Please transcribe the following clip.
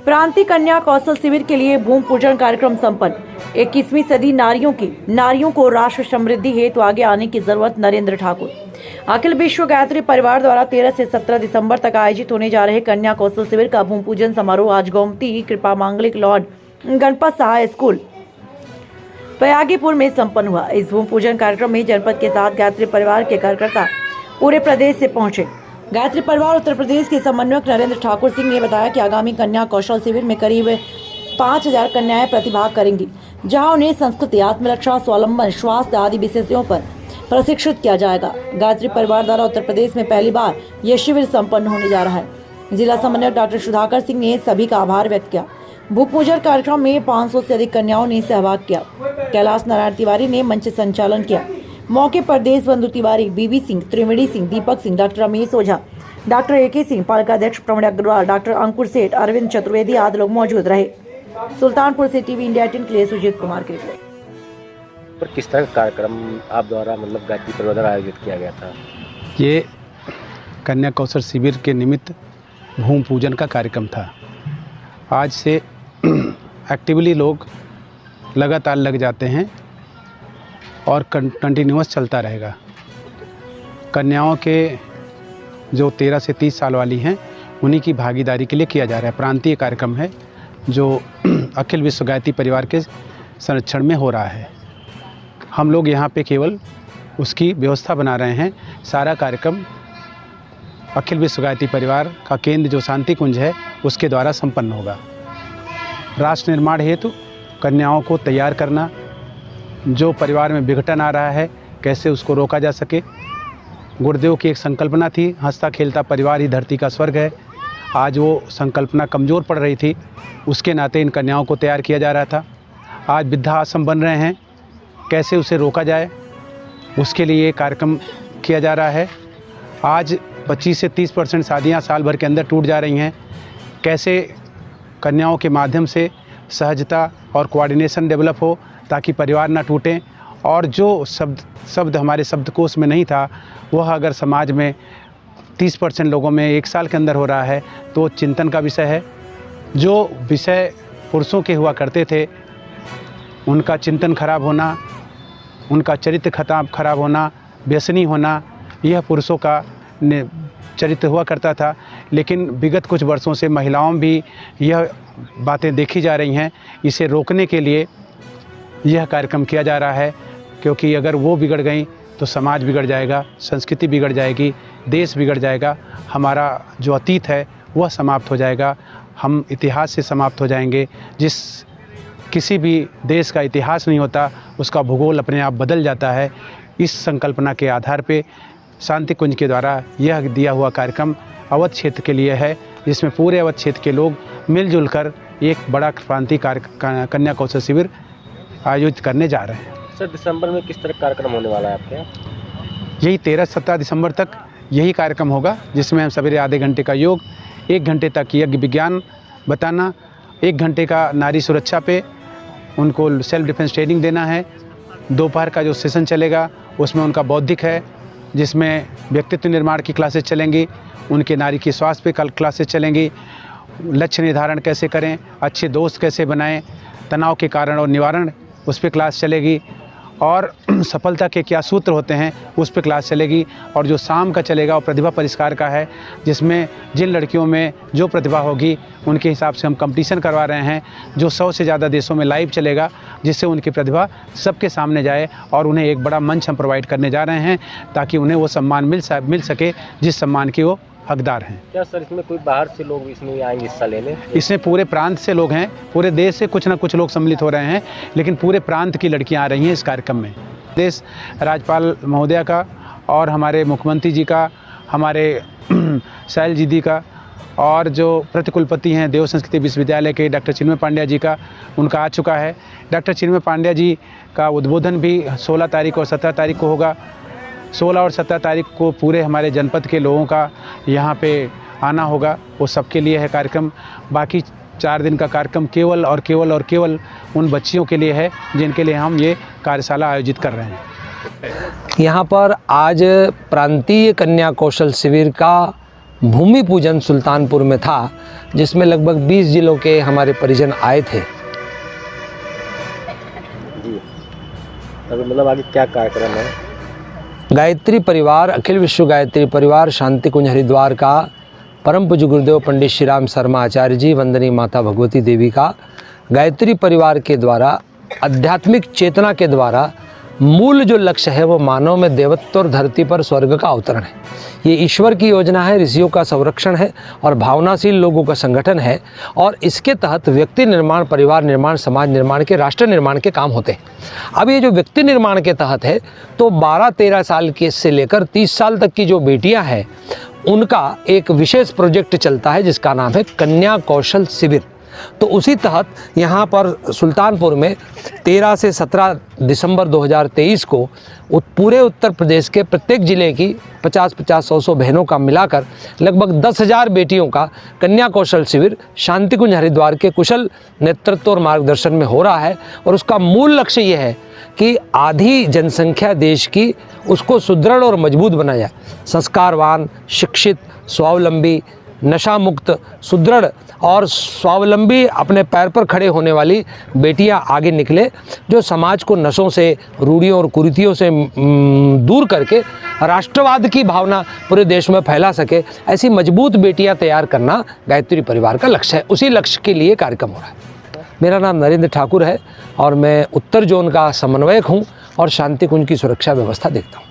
प्रांतीय कन्या कौशल शिविर के लिए भूमि पूजन कार्यक्रम संपन्न। 21वीं सदी नारियों को राष्ट्र समृद्धि हेतु आगे आने की जरूरत। नरेंद्र ठाकुर। अखिल विश्व गायत्री परिवार द्वारा 13 से 17 दिसंबर तक आयोजित होने जा रहे कन्या कौशल शिविर का भूमि पूजन समारोह आज गोमती कृपा मांगलिक लॉर्ड गणपत सहाय स्कूल पयागीपुर में संपन्न हुआ। इस भूमि पूजन कार्यक्रम में जनपद के साथ गायत्री परिवार के कार्यकर्ता पूरे प्रदेश से पहुंचे। गायत्री परिवार उत्तर प्रदेश के समन्वयक नरेंद्र ठाकुर सिंह ने बताया कि आगामी कन्या कौशल शिविर में करीब 5000 कन्याएं प्रतिभाग करेंगी, जहां उन्हें संस्कृति, आत्मरक्षा, स्वावलंबन, स्वास्थ्य आदि विषयों पर प्रशिक्षित किया जाएगा। गायत्री परिवार द्वारा उत्तर प्रदेश में पहली बार यह शिविर संपन्न होने जा रहा है। जिला समन्वयक डॉक्टर सुधाकर सिंह ने सभी का आभार व्यक्त किया। भूमि पूजन कार्यक्रम में 500 से अधिक कन्याओं ने सहभाग किया। कैलाश नारायण तिवारी ने मंच संचालन किया। मौके पर देश बंधु तिवारी, बीबी सिंह, त्रिवेणी सिंह, दीपक सिंह, डॉक्टर रमेश ओझा, डॉक्टर AK सिंह, पालिका अध्यक्ष प्रवीण अग्रवाल, डॉक्टर अंकुर सेठ, अरविंद चतुर्वेदी आदि लोग मौजूद रहे। सुल्तानपुर से टीवी इंडिया 18 के लिए सुजीत कुमार की रिपोर्ट। पर किस तरह का कार्यक्रम आप द्वारा गायत्री परिवार द्वारा आयोजित किया गया था? ये कन्या कौशल शिविर के निमित्त भूमि पूजन का कार्यक्रम था। आज से एक्टिवली लोग लगातार लग जाते हैं और कंटिन्यूअस चलता रहेगा। कन्याओं के जो 13 से 30 साल वाली हैं उन्हीं की भागीदारी के लिए किया जा रहा है। प्रांतीय कार्यक्रम है जो अखिल विश्व गायत्री परिवार के संरक्षण में हो रहा है। हम लोग यहाँ पे केवल उसकी व्यवस्था बना रहे हैं। सारा कार्यक्रम अखिल विश्व गायत्री परिवार का केंद्र जो शांति कुंज है उसके द्वारा संपन्न होगा। राष्ट्र निर्माण हेतु कन्याओं को तैयार करना, जो परिवार में विघटन आ रहा है कैसे उसको रोका जा सके। गुरुदेव की एक संकल्पना थी, हंसता खेलता परिवार ही धरती का स्वर्ग है। आज वो संकल्पना कमज़ोर पड़ रही थी, उसके नाते इन कन्याओं को तैयार किया जा रहा था। आज वृद्धा आश्रम बन रहे हैं, कैसे उसे रोका जाए उसके लिए ये कार्यक्रम किया जा रहा है। आज 25 से 30% शादियाँ साल भर के अंदर टूट जा रही हैं। कैसे कन्याओं के माध्यम से सहजता और कोऑर्डिनेशन डेवलप हो ताकि परिवार ना टूटें, और जो शब्द हमारे शब्दकोश में नहीं था वह अगर समाज में 30% लोगों में 1 साल के अंदर हो रहा है तो चिंतन का विषय है। जो विषय पुरुषों के हुआ करते थे उनका चिंतन खराब होना, उनका चरित्र खराब होना, व्यसनी होना, यह पुरुषों का चरित्र हुआ करता था। लेकिन विगत कुछ वर्षों से महिलाओं में भी यह बातें देखी जा रही हैं। इसे रोकने के लिए यह कार्यक्रम किया जा रहा है, क्योंकि अगर वो बिगड़ गई तो समाज बिगड़ जाएगा, संस्कृति बिगड़ जाएगी, देश बिगड़ जाएगा। हमारा जो अतीत है वह समाप्त हो जाएगा, हम इतिहास से समाप्त हो जाएंगे। जिस किसी भी देश का इतिहास नहीं होता उसका भूगोल अपने आप बदल जाता है। इस संकल्पना के आधार पे शांति कुंज के द्वारा यह दिया हुआ कार्यक्रम अवध क्षेत्र के लिए है, जिसमें पूरे अवध क्षेत्र के लोग मिलजुल कर एक बड़ा प्रांतीय कन्या कौशल शिविर आयोजित करने जा रहे हैं। सर, दिसंबर में किस तरह का कार्यक्रम होने वाला है आपके यहाँ? यही 13-17 दिसंबर तक यही कार्यक्रम होगा, जिसमें हम सवेरे आधे घंटे का योग, 1 घंटे तक यज्ञ विज्ञान बताना, 1 घंटे का नारी सुरक्षा पे उनको सेल्फ डिफेंस ट्रेनिंग देना है। दोपहर का जो सेशन चलेगा उसमें उनका बौद्धिक है, जिसमें व्यक्तित्व निर्माण की क्लासेस चलेंगी, उनके नारी की स्वास्थ्य पे कल क्लासेस चलेंगी, लक्ष्य निर्धारण कैसे करें, अच्छे दोस्त कैसे बनाएं, तनाव के कारण और निवारण उस पर क्लास चलेगी, और सफलता के क्या सूत्र होते हैं उस पर क्लास चलेगी। और जो शाम का चलेगा वो प्रतिभा परिष्कार का है, जिसमें जिन लड़कियों में जो प्रतिभा होगी उनके हिसाब से हम कंपटीशन करवा रहे हैं, जो 100 से ज़्यादा देशों में लाइव चलेगा, जिससे उनकी प्रतिभा सबके सामने जाए और उन्हें एक बड़ा मंच हम प्रोवाइड करने जा रहे हैं ताकि उन्हें वो सम्मान मिल सके जिस सम्मान की वो हकदार हैं। क्या सर इसमें कोई बाहर से लोग इसमें आएंगे हिस्सा लेने? इसमें पूरे प्रांत से लोग हैं, पूरे देश से कुछ ना कुछ लोग सम्मिलित हो रहे हैं, लेकिन पूरे प्रांत की लड़कियां आ रही हैं इस कार्यक्रम में। देश राज्यपाल महोदया का और हमारे मुख्यमंत्री जी का, हमारे शैल जी का, और जो प्रतिकुलपति हैं देव संस्कृति विश्वविद्यालय के डॉक्टर चिन्मय पांड्या जी का, उनका आ चुका है। डॉक्टर चिन्मय पांड्या जी का उद्बोधन भी 16 तारीख और 17 तारीख को होगा। 16 और 17 तारीख को पूरे हमारे जनपद के लोगों का यहाँ पे आना होगा, वो सबके लिए है कार्यक्रम। बाकी 4 दिन का कार्यक्रम केवल और केवल उन बच्चियों के लिए है जिनके लिए हम ये कार्यशाला आयोजित कर रहे हैं। यहाँ पर आज प्रांतीय कन्या कौशल शिविर का भूमि पूजन सुल्तानपुर में था, जिसमें लगभग 20 जिलों के हमारे परिजन आए थे। जी, अभी मतलब आगे क्या कार्यक्रम है? गायत्री परिवार, अखिल विश्व गायत्री परिवार शांति कुंज हरिद्वार का परम पूज्य गुरुदेव पंडित श्री राम शर्मा आचार्य जी, वंदनीय माता भगवती देवी का गायत्री परिवार के द्वारा आध्यात्मिक चेतना के द्वारा मूल जो लक्ष्य है वो मानव में देवत्व और धरती पर स्वर्ग का अवतरण है। ये ईश्वर की योजना है, ऋषियों का संरक्षण है और भावनाशील लोगों का संगठन है। और इसके तहत व्यक्ति निर्माण, परिवार निर्माण, समाज निर्माण के, राष्ट्र निर्माण के काम होते हैं। अब ये जो व्यक्ति निर्माण के तहत है तो 12-13 साल के से लेकर 30 साल तक की जो बेटियां हैं उनका एक विशेष प्रोजेक्ट चलता है जिसका नाम है कन्या कौशल शिविर। तो उसी तहत यहाँ पर सुल्तानपुर में 13 से 17 दिसंबर 2023 को पूरे उत्तर प्रदेश के प्रत्येक ज़िले की 50-50, 100-100 बहनों का मिलाकर लगभग 10,000 बेटियों का कन्या कौशल शिविर शांति कुंज हरिद्वार के कुशल नेतृत्व और मार्गदर्शन में हो रहा है। और उसका मूल लक्ष्य ये है कि आधी जनसंख्या देश की, उसको सुदृढ़ और मजबूत बनाया, संस्कारवान, शिक्षित, स्वावलंबी, नशा मुक्त, सुदृढ़ और स्वावलंबी अपने पैर पर खड़े होने वाली बेटियां आगे निकले, जो समाज को नशों से, रूढ़ियों और कुरीतियों से दूर करके राष्ट्रवाद की भावना पूरे देश में फैला सके। ऐसी मजबूत बेटियां तैयार करना गायत्री परिवार का लक्ष्य है। उसी लक्ष्य के लिए कार्यक्रम हो रहा है। मेरा नाम नरेंद्र ठाकुर है और मैं उत्तर जोन का समन्वयक हूँ और शांति कुंज की सुरक्षा व्यवस्था देखता हूँ।